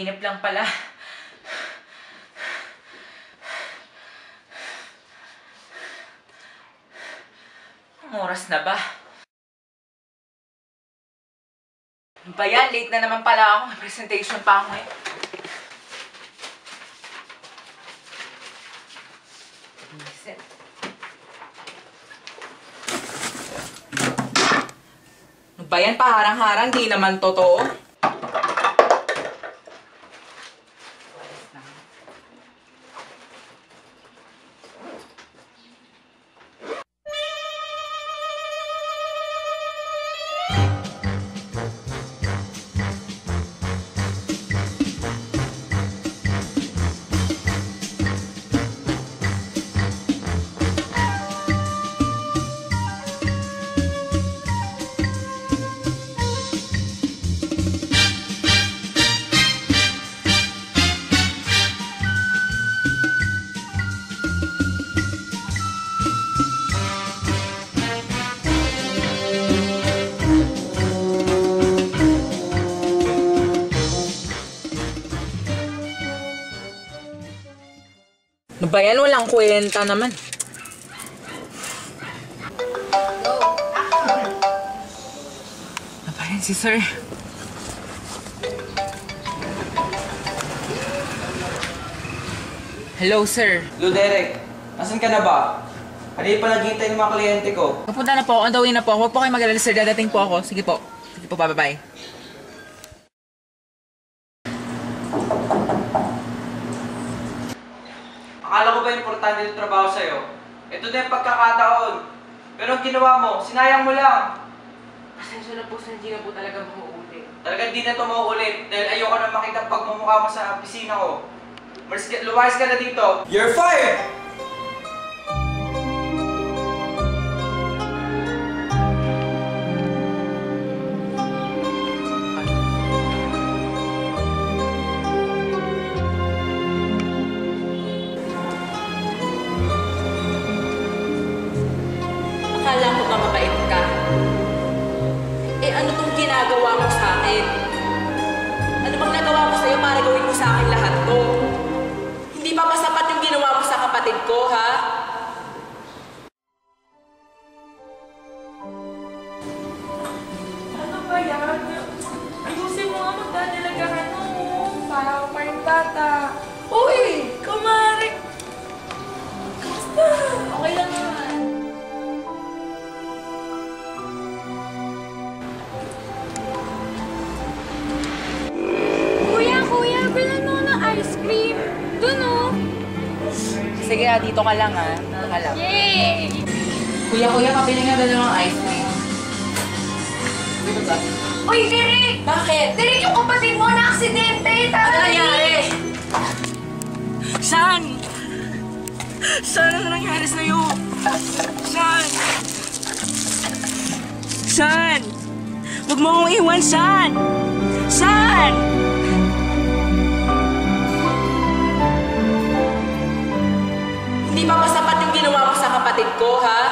Panaginip lang pala. Ang oras na ba? Ano ba yan? Late na naman pala ako. May presentation pa ako eh. Ano ba yan? Paharang-harang. Di naman totoo. Ano ba yan? Walang kwenta naman. Ano ba yan si sir? Hello, sir. Hello, Derek. Nasaan ka na ba? Kanina pa naghihintay ng mga kliyente ko. Pupunta na po ako. On the way na po ako. Huwag po kayo mag-alala, sir. Dadating po ako. Sige po. Sige po, bye-bye. Akala ko ba importante yung trabaho sa'yo? Ito na yung pagkakataon. Pero ang ginawa mo, sinayang mo lang. Pasensya na po, sir. Hindi na po talaga mauulit. Talagang di na ito mauulit dahil ayoko na makita pagmumukha mo sa opisina ko. Lumayas ka na dito. You're fired! Akala mo ba mabait ka? Eh ano tong ginagawa mo sa akin? Ano bang nagawa mo sa'yo para gawin mo sa akin lahat to? Hindi pa ba sapat yung ginawa mo sa kapatid ko, ha? Ano ba yan? Ayusin mo nga magdadalagahan mo. Para ako pa yung bata. Uy! Kumari! Kamusta? Okay lang naman. Kuya, bilan mo ng ice cream. Dun, oh. Sige, dito ka lang, ha? Dito ka lang. Yay! Kuya, pabili nga dalawang ice cream. Dito ba? Uy, Derek! Bakit? Derek, yung kapatid mo na aksidente! Ano nangyari? Saan? Saan ano nangyari sa'yo? Saan? Saan? Huwag mo akong iwan, saan? Saan? Hindi pa ba sapat yung ginawa mo sa kapatid ko, ha?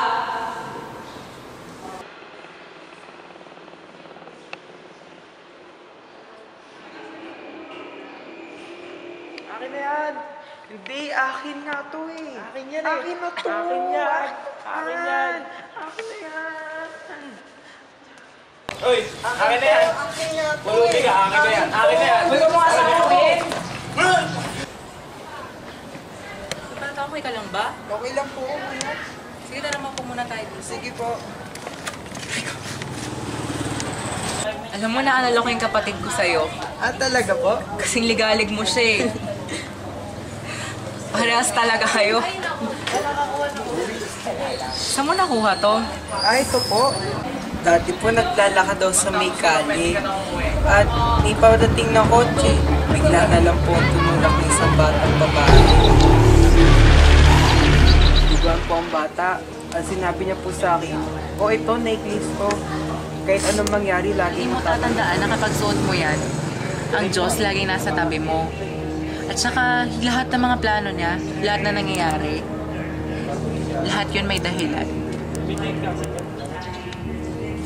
Akin na yan. Hindi, akin nga to eh. Akin yan eh. Akin na to. Akin yan. Akin yan. Akin na yan. Uy, akin na yan. Akin na to. Malumi ka, akin na yan. Akin na yan. Huwag mo nga sa akin! Bata, okay ka lang ba? Okay lang po. Sige, naman po muna tayo dito. Sige po. Alam mo na, analok yung kapatid ko sa'yo. Ah, talaga po? Kasing ligalig mo siya eh. Parehas talaga kayo. Saan mo nakuha to? Ah, ito po. Dati po naglalakad daw sa may kali. At may padating na kotse. Bigla na lang po tumulak ng isang batang babae. Duguan po ang bata. At sinabi niya po sa akin, ito, necklace ko. Kahit anong mangyari, lagi Hindi mo tatandaan na kapag suot mo yan, ang Diyos laging nasa tabi mo. At saka, lahat ng mga plano niya, lahat na nangyayari, lahat yun may dahilan.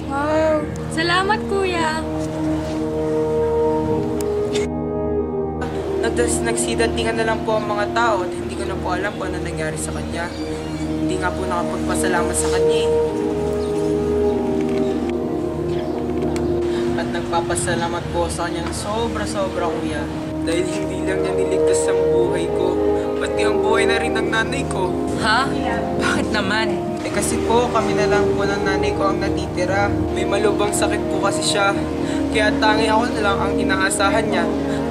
Wow! Salamat, Kuya! Tapos nagsidatingan na lang po ang mga tao at hindi ko na po alam kung ano nangyari sa kanya. Hindi nga po nakapagpasalamat sa kanya eh. At nagpapasalamat po sa kanya ng sobra-sobra kuya. Dahil hindi lang niya niligtas ang buhay ko, pati ang buhay na rin ng nanay ko. Ha? Bakit naman? Eh kasi po kami na lang po ng nanay ko ang natitira. May malubang sakit po kasi siya. Kaya tangi ako na lang ang inaasahan niya.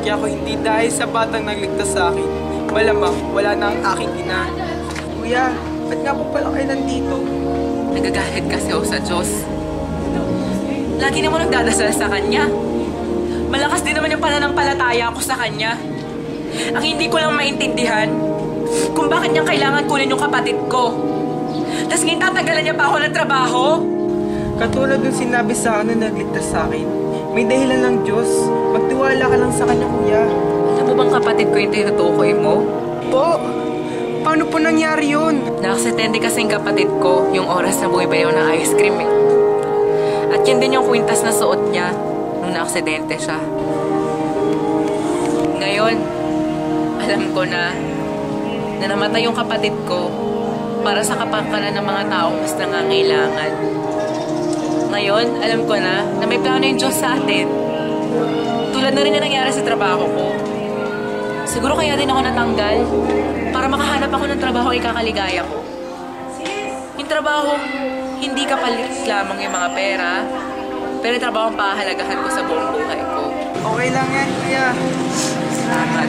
Kaya ako hindi dahil sa batang nagligtas sa akin. Malamang wala na ang aking ina. Kuya, ba't nga po pala kayo nandito? Nagagalit kasi ako sa Diyos. Lagi naman nagdadasal sa Kanya. Malakas din naman yung pananampalataya ko sa Kanya. Ang hindi ko lang maintindihan, kung bakit niya kailangan kunin yung kapatid ko. Tapos ngayon tatagalan niya pa ako ng trabaho. Katulad ng sinabi sa akin na nagligtas sa akin, may dahilan ng Diyos. Magtiwala ka lang sa Kanya, kuya. Alam mo bang kapatid ko yung tinutukoy mo? Po, paano po nangyari yun? Nakaksidente kasi yung kapatid ko yung oras na bumibayaw ng ice cream eh. At yan din yung kwintas na suot niya nung naaksidente siya. Ngayon, alam ko na namatay yung kapatid ko para sa kapakanan ng mga taong mas nangangailangan. Ngayon, alam ko na may plano yung Diyos sa atin. Tulad na rin na nangyari sa trabaho ko. Siguro kaya din ako natanggal para makahanap ako ng trabaho ay kakaligaya ko. Yung trabaho, hindi kapalit lamang yung mga pera, pero yung trabaho ang pahalagahan ko sa buong buhay ko. Okay lang yan, kuya. Salamat.